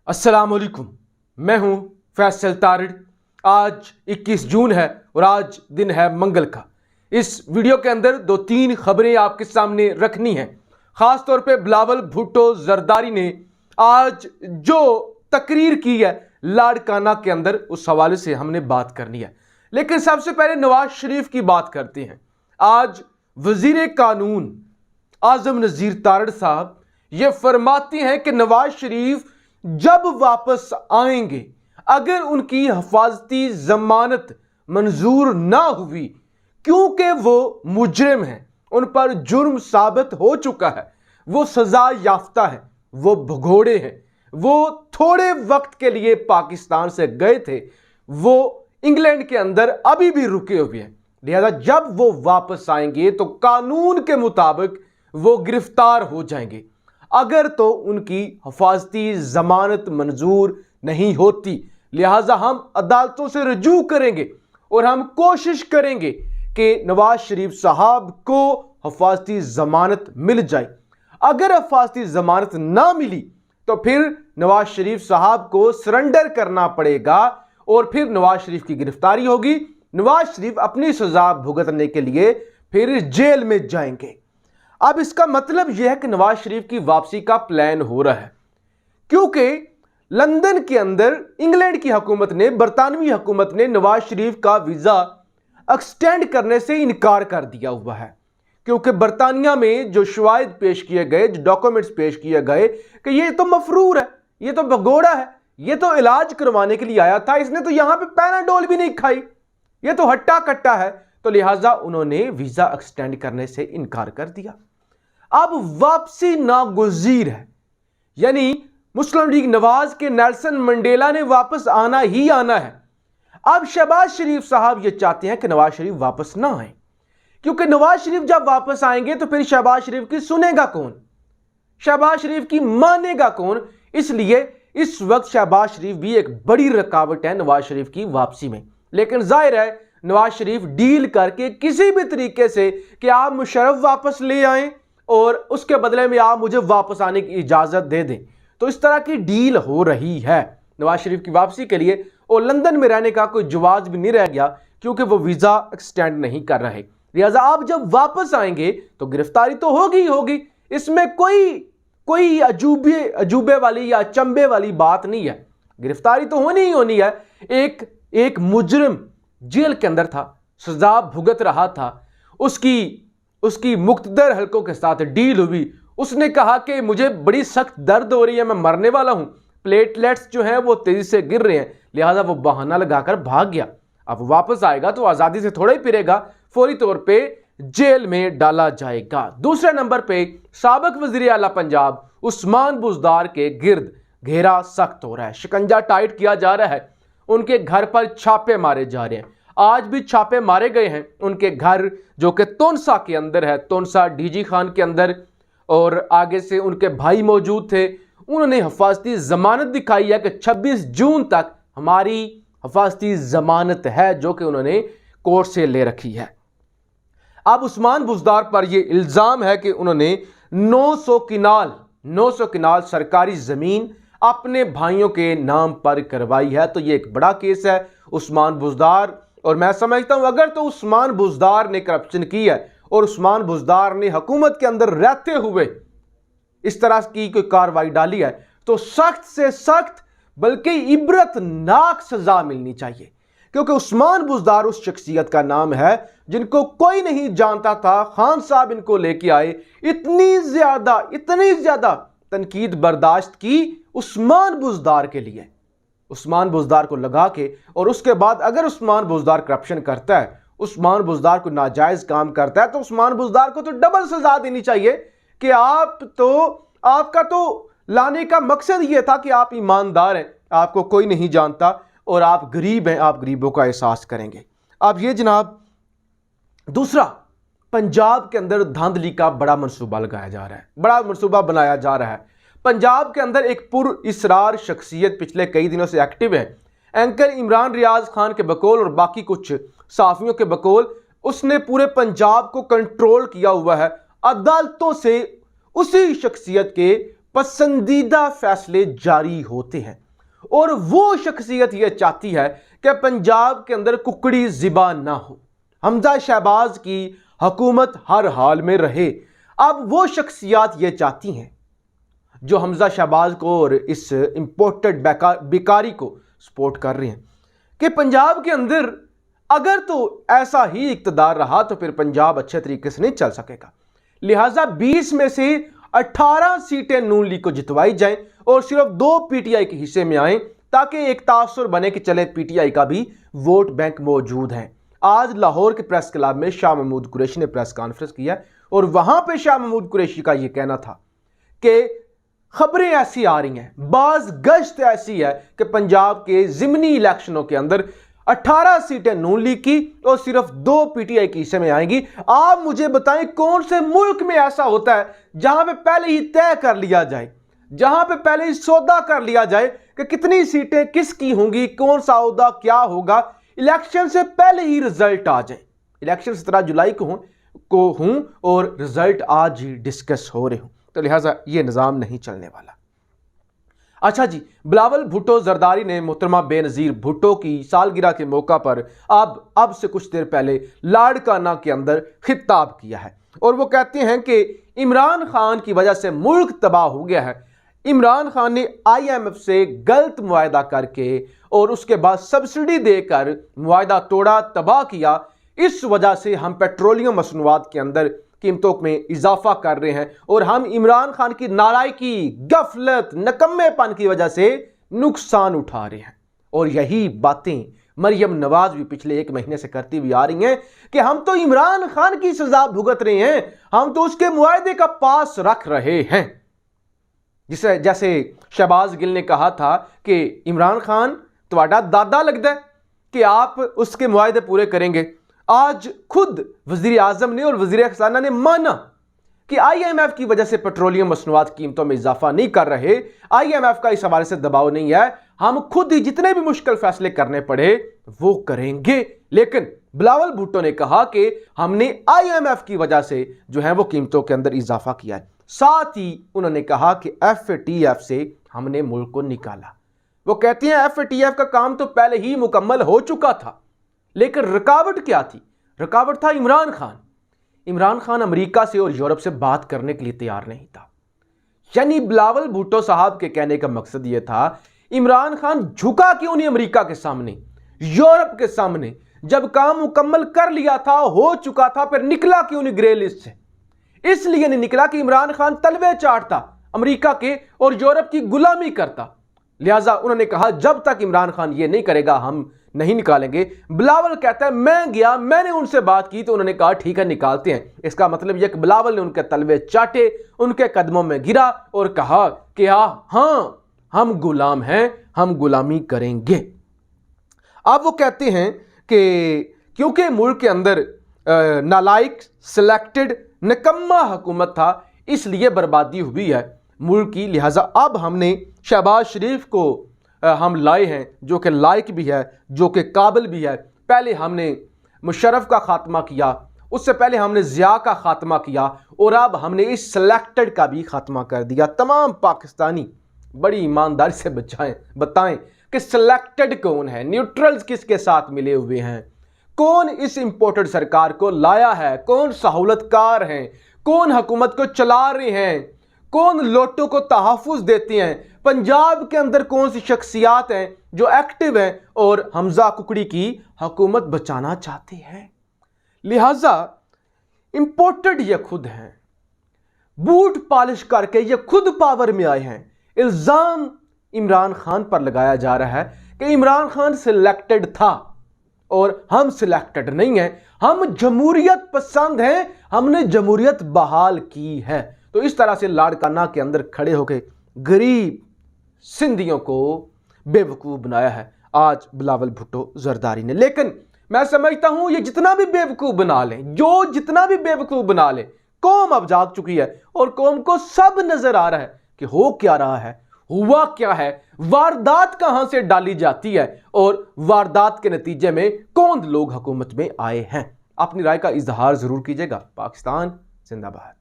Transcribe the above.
अस्सलाम वालेकुम। मैं हूं फैसल तारिड़। आज 21 जून है और आज दिन है मंगल का। इस वीडियो के अंदर 2-3 खबरें आपके सामने रखनी हैं। खास तौर पे बिलावल भुट्टो जरदारी ने आज जो तकरीर की है लाड़काना के अंदर, उस हवाले से हमने बात करनी है। लेकिन सबसे पहले नवाज शरीफ की बात करते हैं। आज वजीर कानून आजम नज़ीर तारिड़ साहब ये फरमाते हैं कि नवाज शरीफ जब वापस आएंगे, अगर उनकी हिफाजती जमानत मंजूर ना हुई, क्योंकि वो मुजरिम हैं, उन पर जुर्म साबित हो चुका है, वो सजा याफ्ता है, वो भगोड़े हैं, वो थोड़े वक्त के लिए पाकिस्तान से गए थे, वो इंग्लैंड के अंदर अभी भी रुके हुए हैं। लिहाजा जब वो वापस आएंगे तो कानून के मुताबिक वो गिरफ्तार हो जाएंगे। अगर तो उनकी हिफाजती जमानत मंजूर नहीं होती, लिहाजा हम अदालतों से रुजू करेंगे और हम कोशिश करेंगे कि नवाज शरीफ साहब को हिफाजती जमानत मिल जाए। अगर हिफाजती जमानत ना मिली तो फिर नवाज शरीफ साहब को सरेंडर करना पड़ेगा और फिर नवाज शरीफ की गिरफ्तारी होगी। नवाज शरीफ अपनी सजा भुगतने के लिए फिर जेल में जाएंगे। अब इसका मतलब यह है कि नवाज शरीफ की वापसी का प्लान हो रहा है, क्योंकि लंदन के अंदर इंग्लैंड की हुकूमत ने, बरतानवी हुकूमत ने नवाज शरीफ का वीजा एक्सटेंड करने से इनकार कर दिया हुआ है। क्योंकि बरतानिया में जो शवाहिद पेश किए गए, जो डॉक्यूमेंट्स पेश किए गए कि ये तो मफरूर है, ये तो भगोड़ा है, ये तो इलाज करवाने के लिए आया था, इसने तो यहां पे पैनाडोल भी नहीं खाई, ये तो हट्टा कट्टा है, तो लिहाजा उन्होंने वीजा एक्सटेंड करने से इनकार कर दिया। अब वापसी नागुज़ीर है, यानी मुस्लिम लीग नवाज के नेल्सन मंडेला ने वापस आना ही आना है। अब शहबाज शरीफ साहब ये चाहते हैं कि नवाज शरीफ वापस ना आए, क्योंकि नवाज शरीफ जब वापस आएंगे तो फिर शहबाज शरीफ की सुनेगा कौन, शहबाज शरीफ की मानेगा कौन। इसलिए इस वक्त शहबाज शरीफ भी एक बड़ी रुकावट है नवाज शरीफ की वापसी में। लेकिन जाहिर है नवाज शरीफ डील करके किसी भी तरीके से कि आप मुशर्रफ वापस ले आएं और उसके बदले में आप मुझे वापस आने की इजाजत दे दें, तो इस तरह की डील हो रही है नवाज शरीफ की वापसी के लिए। और लंदन में रहने का कोई जवाब भी नहीं रह गया, क्योंकि वो वीजा एक्सटेंड नहीं कर रहे। लिहाजा आप जब वापस आएंगे तो गिरफ्तारी तो होगी ही होगी, इसमें कोई अजूबे वाली या चंबे वाली बात नहीं है। गिरफ्तारी तो होनी ही होनी है। एक मुजरिम जेल के अंदर था, सजा भुगत रहा था, उसकी मुक्तदर हलकों के साथ डील हुई। उसने कहा कि मुझे बड़ी सख्त दर्द हो रही है, मैं मरने वाला हूं, प्लेटलेट्स जो हैं वो तेजी से गिर रहे हैं, लिहाजा वो बहाना लगाकर भाग गया। अब वापस आएगा तो आजादी से थोड़ा ही फिरेगा, फौरी तौर पे जेल में डाला जाएगा। दूसरे नंबर पे साबिक वजीर आला पंजाब उस्मान बुज़दार के गिर्द घेरा सख्त हो रहा है, शिकंजा टाइट किया जा रहा है, उनके घर पर छापे मारे जा रहे हैं। आज भी छापे मारे गए हैं उनके घर, जो कि तोनसा के अंदर है, तोनसा डीजी खान के अंदर, और आगे से उनके भाई मौजूद थे। उन्होंने हिफाजती जमानत दिखाई है कि 26 जून तक हमारी हिफाजती जमानत है, जो कि उन्होंने कोर्ट से ले रखी है। अब उस्मान बुज़दार पर यह इल्ज़ाम है कि उन्होंने 900 किनाल सरकारी ज़मीन अपने भाइयों के नाम पर करवाई है। तो ये एक बड़ा केस है उस्मान बुज़दार, और मैं समझता हूं अगर तो उस्मान बुज़दार ने करप्शन की है और उस्मान बुज़दार ने हुकूमत के अंदर रहते हुए इस तरह की कोई कार्रवाई डाली है, तो सख्त से सख्त बल्कि इबरतनाक सजा मिलनी चाहिए। क्योंकि उस्मान बुज़दार उस शख्सियत का नाम है जिनको कोई नहीं जानता था। खान साहब इनको लेके आए, इतनी ज्यादा तनकीद बर्दाश्त की उस्मान बुज़दार के लिए, उस्मान बुज़दार को लगा के। और उसके बाद अगर उस्मान बुज़दार करप्शन करता है, उस्मान बुज़दार को नाजायज काम करता है, तो उस्मान बुज़दार को तो डबल सजा देनी चाहिए कि आपका तो लाने का मकसद यह था कि आप ईमानदार हैं, आपको कोई नहीं जानता और आप गरीब हैं, आप गरीबों का एहसास करेंगे। अब ये जनाब दूसरा, पंजाब के अंदर धांधली का बड़ा मंसूबा लगाया जा रहा है, बड़ा मंसूबा बनाया जा रहा है। पंजाब के अंदर एक पुरइसरार शख्सियत पिछले कई दिनों से एक्टिव है। एंकर इमरान रियाज खान के बकौल और बाकी कुछ साफियों के बकौल उसने पूरे पंजाब को कंट्रोल किया हुआ है। अदालतों से उसी शख्सियत के पसंदीदा फैसले जारी होते हैं और वो शख्सियत यह चाहती है कि पंजाब के अंदर कुकड़ी ज़िबा ना हो, हमजा शहबाज की हुकूमत हर हाल में रहे। अब वो शख्सियात ये चाहती हैं जो हमजा शहबाज को और इस इंपोर्टेड बेकारी को सपोर्ट कर रहे हैं कि पंजाब के अंदर अगर तो ऐसा ही इक़्तिदार रहा तो फिर पंजाब अच्छे तरीके से नहीं चल सकेगा। लिहाजा 20 में से 18 सीटें नून लीग को जितवाई जाएं और सिर्फ 2 पीटीआई के हिस्से में आएं ताकि एक तासुर बने कि चले पीटीआई का भी वोट बैंक मौजूद है। आज लाहौर के प्रेस क्लब में शाह महमूद कुरैशी ने प्रेस कॉन्फ्रेंस किया और वहां पे शाह महमूद कुरैशी का यह कहना था कि खबरें ऐसी आ रही हैं, बाज गश्त ऐसी है कि पंजाब के ज़िमनी इलेक्शनों के अंदर 18 सीटें नून लीग की और सिर्फ 2 पीटीआई के हिस्से में आएंगी। आप मुझे बताएं कौन से मुल्क में ऐसा होता है जहां पे पहले ही तय कर लिया जाए, जहां पे पहले ही सौदा कर लिया जाए कि कितनी सीटें किसकी होंगी, कौन सा सौदा क्या होगा, इलेक्शन से पहले ही रिजल्ट आ जाए। इलेक्शन 17 जुलाई को हूं और रिजल्ट आज ही डिस्कस हो रहे हूं, तो लिहाजा ये निज़ाम नहीं चलने वाला। अच्छा जी, बिलावल भुट्टो जरदारी ने मोहतरमा बेनज़ीर भुट्टो की सालगिरह के मौका पर अब से कुछ देर पहले लाड़काना के अंदर खिताब किया है और वो कहते हैं कि इमरान खान की वजह से मुल्क तबाह हो गया है। इमरान खान ने IMF से गलत मुआहदा करके और उसके बाद सब्सिडी देकर मुआहदा तोड़ा, तबाह किया। इस वजह से हम पेट्रोलियम मसनूआत के अंदर कीमतों में इजाफा कर रहे हैं और हम इमरान खान की नालायकी, गफलत, नकम्मेपन की वजह से नुकसान उठा रहे हैं। और यही बातें मरियम नवाज भी पिछले 1 महीने से करती हुई आ रही हैं कि हम तो इमरान खान की सजा भुगत रहे हैं, हम तो उसके मुआहदे का पास रख रहे हैं। जैसे शहबाज गिल ने कहा था कि इमरान खान तुम्हारा दादा लगता है कि आप उसके मुआहदे पूरे करेंगे। आज खुद वजीर आजम ने और वजीर खजाना ने माना कि IMF की वजह से पेट्रोलियम मसनूआत कीमतों में इजाफा नहीं कर रहे, IMF का इस हवाले से दबाव नहीं है, हम खुद ही जितने भी मुश्किल फैसले करने पड़े वो करेंगे। लेकिन बिलावल भुट्टो ने कहा कि हमने IMF की वजह से जो है वो कीमतों के अंदर इजाफा किया है। साथ ही उन्होंने कहा कि FATF से हमने मुल्क को निकाला। वो कहती हैं FATF का काम तो पहले ही मुकम्मल हो चुका था, लेकिन रुकावट क्या थी? रुकावट था इमरान खान। इमरान खान अमेरिका से और यूरोप से बात करने के लिए तैयार नहीं था। यानी बिलावल भुट्टो साहब के कहने का मकसद यह था, इमरान खान झुका क्यों नहीं अमेरिका के सामने, यूरोप के सामने? जब काम मुकम्मल कर लिया था, हो चुका था, फिर निकला क्यों नहीं ग्रे लिस्ट से? इसलिए नहीं निकला कि इमरान खान तलवे चाटता अमेरिका के और यूरोप की गुलामी करता। लिहाजा उन्होंने कहा जब तक इमरान खान ये नहीं करेगा हम नहीं निकालेंगे। बिलावल कहता है मैं गया, मैंने उनसे बात की तो उन्होंने कहा ठीक है निकालते हैं। इसका मतलब यह कि बिलावल ने उनके तलवे चाटे, उनके कदमों में गिरा और कहा कि हाँ हम गुलाम हैं, हम गुलामी करेंगे। अब वो कहते हैं कि क्योंकि मुल्क के अंदर नालायक, सिलेक्टेड, निकम्मा हुकूमत था, इसलिए बर्बादी हुई है मुल्क की। लिहाजा अब हमने शहबाज शरीफ को हम लाए हैं जो कि लायक भी है, जो कि काबिल भी है। पहले हमने मुशर्रफ का खात्मा किया, उससे पहले हमने ज़िया का खात्मा किया और अब हमने इस सिलेक्टेड का भी खात्मा कर दिया। तमाम पाकिस्तानी बड़ी ईमानदारी से बताएं कि सिलेक्टेड कौन है, न्यूट्रल्स किसके साथ मिले हुए हैं, कौन इस इंपोर्टेड सरकार को लाया है, कौन सहूलतकार हैं, कौन हुकूमत को चला रहे हैं, कौन लोटों को तहफ़्फ़ुज़ देते हैं, पंजाब के अंदर कौन सी शख्सियात हैं जो एक्टिव हैं और हमजा कुकड़ी की हुकूमत बचाना चाहते हैं। लिहाजा इंपोर्टेड ये खुद हैं, बूट पॉलिश करके ये खुद पावर में आए हैं। इल्ज़ाम इमरान खान पर लगाया जा रहा है कि इमरान खान सिलेक्टेड था और हम सिलेक्टेड नहीं हैं, हम जमहूरियत पसंद हैं, हमने जमहूरियत बहाल की है। तो इस तरह से लाड़काना के अंदर खड़े होकर गरीब सिंधियों को बेवकूफ़ बनाया है आज बिलावल भुट्टो जरदारी ने। लेकिन मैं समझता हूं ये जितना भी बेवकूफ़ बना लें, जो जितना भी बेवकूफ़ बना ले, कौम अब जाग चुकी है और कौम को सब नजर आ रहा है कि हो क्या रहा है, हुआ क्या है, वारदात कहां से डाली जाती है और वारदात के नतीजे में कौन लोग हुकूमत में आए हैं। अपनी राय का इजहार जरूर कीजिएगा। पाकिस्तान जिंदाबाद।